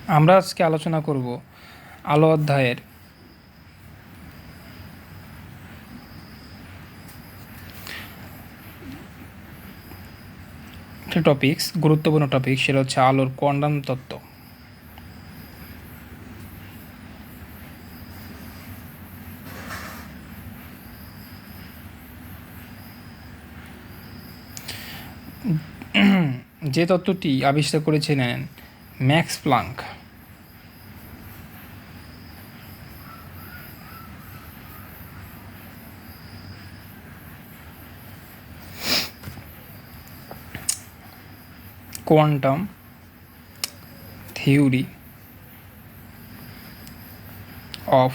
আমরা আজকে আলোচনা করব আলো অধ্যায়ের একটা গুরুত্বপূর্ণ টপিক, সেটা হচ্ছে আলোর কোয়ান্টাম তত্ত্ব। যে তত্ত্বটি আবিষ্কার করেছিলেন max Planck. Quantum theory of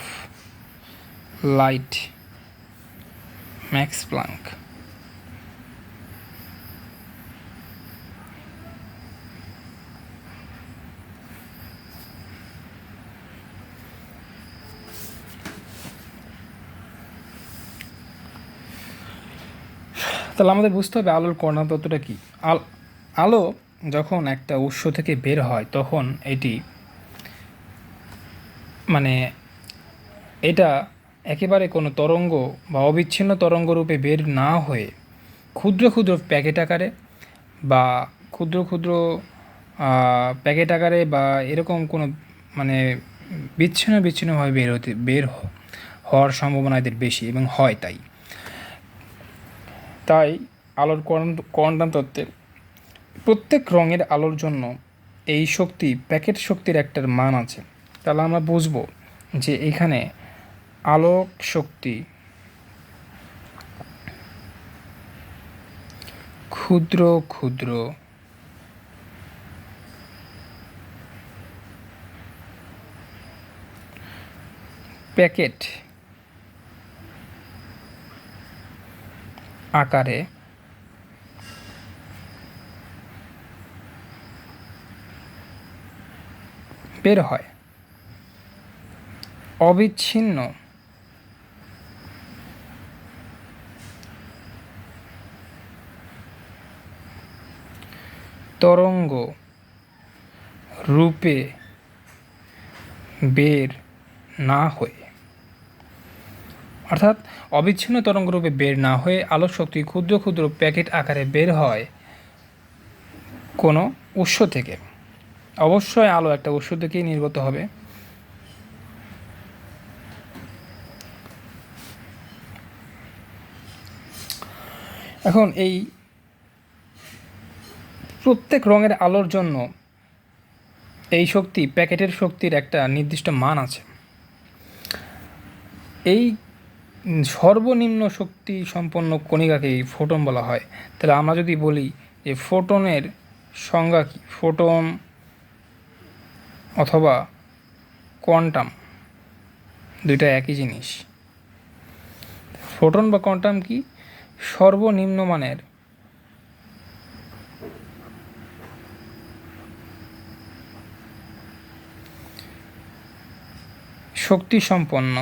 light, max Planck. তাহলে আমাদের বুঝতে হবে আলোর কোয়ান্টাম তত্ত্বটা কী। আলো যখন একটা উৎস থেকে বের হয় তখন এটা একেবারে কোনো তরঙ্গ বা অবিচ্ছিন্ন তরঙ্গ রূপে বের না হয়ে ক্ষুদ্র ক্ষুদ্র প্যাকেট আকারে বা ক্ষুদ্র ক্ষুদ্র প্যাকেট আকারে বা এরকম কোনো বিচ্ছিন্নভাবে বের হওয়ার সম্ভাবনা এদের বেশি এবং হয়। তাই আলোর কোয়ান্টাম তত্ত্বের প্রত্যেক রঙের আলোর জন্য এই শক্তি, প্যাকেট শক্তির একটা মান আছে। তাহলে আমরা বুঝবো যে এখানে আলোক শক্তি ক্ষুদ্র ক্ষুদ্র প্যাকেট আকারে বের হয়। অবিচ্ছিন্ন তরঙ্গ রূপে বের না হয়ে, অর্থাৎ অবিচ্ছিন্ন তরঙ্গ রূপে বের না হয়ে আলোক শক্তি ক্ষুদ্র ক্ষুদ্র প্যাকেট আকারে বের হয় কোনো উৎস থেকে। অবশ্যই আলো একটা উৎস থেকেই নির্গত হবে। এখন এই প্রত্যেক রঙের আলোর জন্য এই শক্তি, প্যাকেটের শক্তির একটা নির্দিষ্ট মান আছে। এই সর্বনিম্ন শক্তি সম্পন্ন কণিকাকেই ফোটন বলা হয়। তাহলে আমরা যদি বলি যে ফোটনের সংজ্ঞা কী, ফোটন অথবা কোয়ান্টাম দুইটা একই জিনিস। ফোটন বা কোয়ান্টাম কি? সর্বনিম্ন মানের শক্তি সম্পন্ন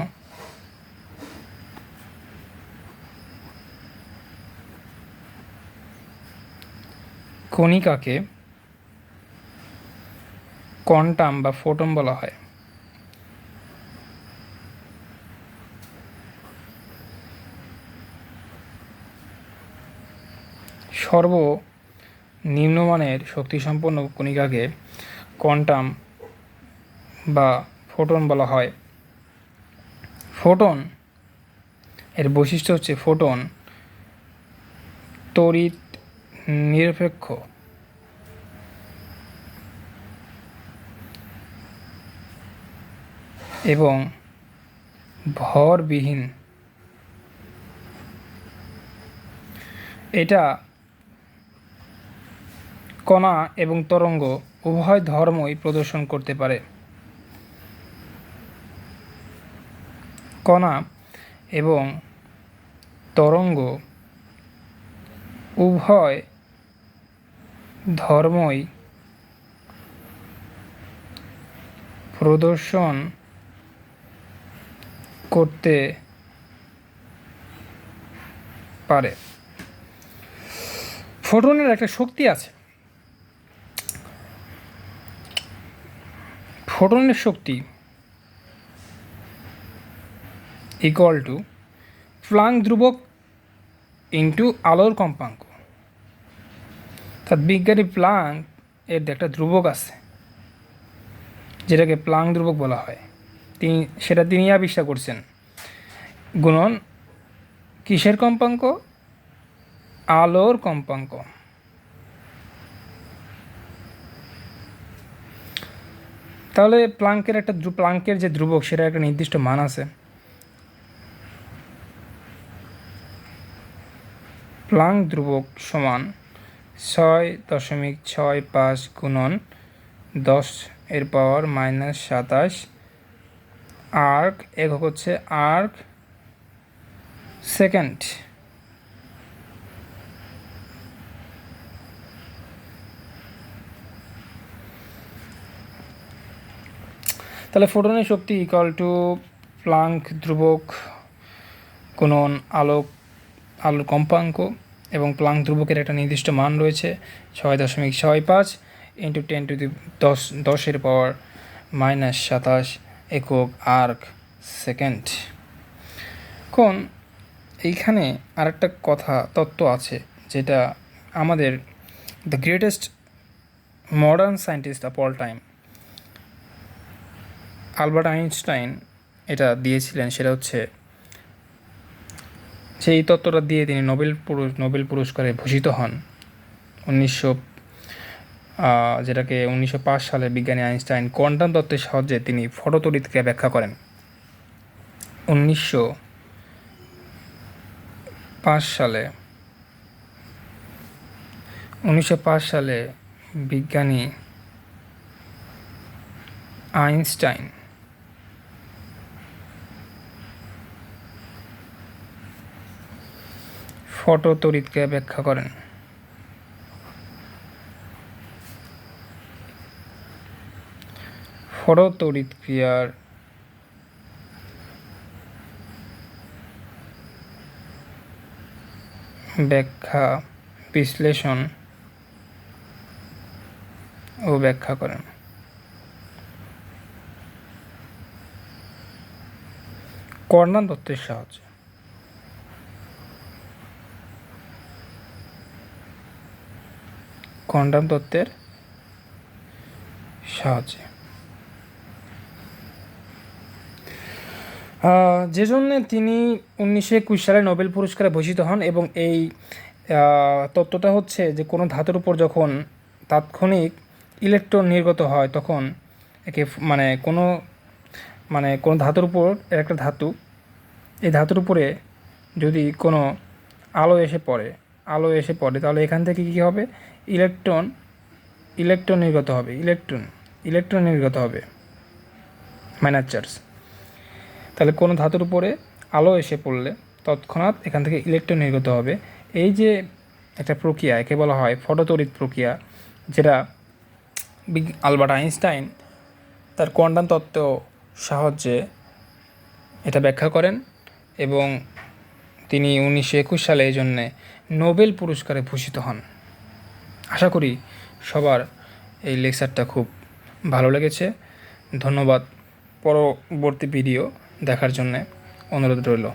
কণিকাকে কোয়ান্টাম বা ফোটন বলা হয়। সর্বনিম্নমানের শক্তিসম্পন্ন কণিকাকে কোয়ান্টাম বা ফোটন বলা হয়। ফোটন এর বৈশিষ্ট্য হচ্ছে ফোটন তড়িৎ নিরপেক্ষ এবং ভরবিহীন। এটা কণা এবং তরঙ্গ উভয় ধর্মই প্রদর্শন করতে পারে। কণা এবং তরঙ্গ উভয় ধর্মই প্রদর্শন করতে পারে। ফোটনের একটা শক্তি আছে। ফোটনের শক্তি ইকুয়াল টু প্লাঙ্ক ধ্রুবক ইন্টু আলোর কম্পাঙ্ক। অর্থাৎ বিজ্ঞানী প্লাঙ্ক এর একটা ধ্রুবক আছে যেটাকে প্লাঙ্ক ধ্রুবক বলা হয়, তিনি আবিষ্কার করছেন, গুণন কিসের কম্পাঙ্ক? আলোর কম্পাঙ্ক। তাহলে প্লাঙ্কের যে ধ্রুবক সেটা একটা নির্দিষ্ট মান আছে। প্লাঙ্ক ধ্রুবক সমান 6.65 গুণন 10⁻⁻27 আর্ক, একক হচ্ছে আর্ক সেকেন্ড। তাহলে ফোটনের শক্তি ইকুয়াল টু প্লাঙ্ক ধ্রুবক গুণন আলোর কম্পাঙ্ক, এবং প্লাঙ্ক ধ্রুবকের একটা নির্দিষ্ট মান রয়েছে 6.65 ইন্টু 10⁻⁻27 একক আর্ক সেকেন্ড। এখন এইখানে আরেকটা তত্ত্ব আছে যেটা আমাদের the greatest modern scientist of all time Albert Einstein এটা দিয়েছিলেন। সেটা হচ্ছে সেই তত্ত্বটা দিয়ে তিনি নোবেল পুরস্কারে ভূষিত হন যেটাকে 1905 সালে বিজ্ঞানী আইনস্টাইন কোয়ান্টাম তত্ত্বের সাহায্যে তিনি ফটোতড়িৎকে ব্যাখ্যা করেন। 1905 সালে বিজ্ঞানী আইনস্টাইন ফটোতড়িৎকে ব্যাখ্যা করেন। ফটোতড়িৎ ক্রিয়ার ব্যাখ্যা, বিশ্লেষণ ও ব্যাখ্যা করেন। কোয়ান্টাম তত্ত্বের সাহায্যে। কোয়ান্টাম তত্ত্বের সাহায্যে যে জন্য তিনি 1921 সালে নোবেল পুরস্কারে ভূষিত হন। এবং এই তত্ত্বটা হচ্ছে যে কোনো ধাতুর উপর যখন তাৎক্ষণিক ইলেকট্রন নির্গত হয় তখন একে কোনো ধাতুর উপর একটা ধাতু, এই ধাতুর উপরে যদি কোনো আলো এসে পড়ে তাহলে এখান থেকে কী হবে? ইলেকট্রন নির্গত হবে মাইনাস চার্জ। তাহলে কোনো ধাতুর উপরে আলো এসে পড়লে তৎক্ষণাৎ এখান থেকে ইলেকট্রন নির্গত হবে। এই যে একটা প্রক্রিয়া, একে বলা হয় ফটোতড়িৎ প্রক্রিয়া, যেটা আলবার্ট আইনস্টাইন তার কোয়ান্টাম তত্ত্ব সাহায্যে এটা ব্যাখ্যা করেন এবং তিনি 1921 সালে এই জন্যে নোবেল পুরস্কারে ভূষিত হন। আশা করি সবার এই লেকচারটা খুব ভালো লেগেছে। ধন্যবাদ। পরবর্তী ভিডিও দেখার জন্যে অনুরোধ রইল।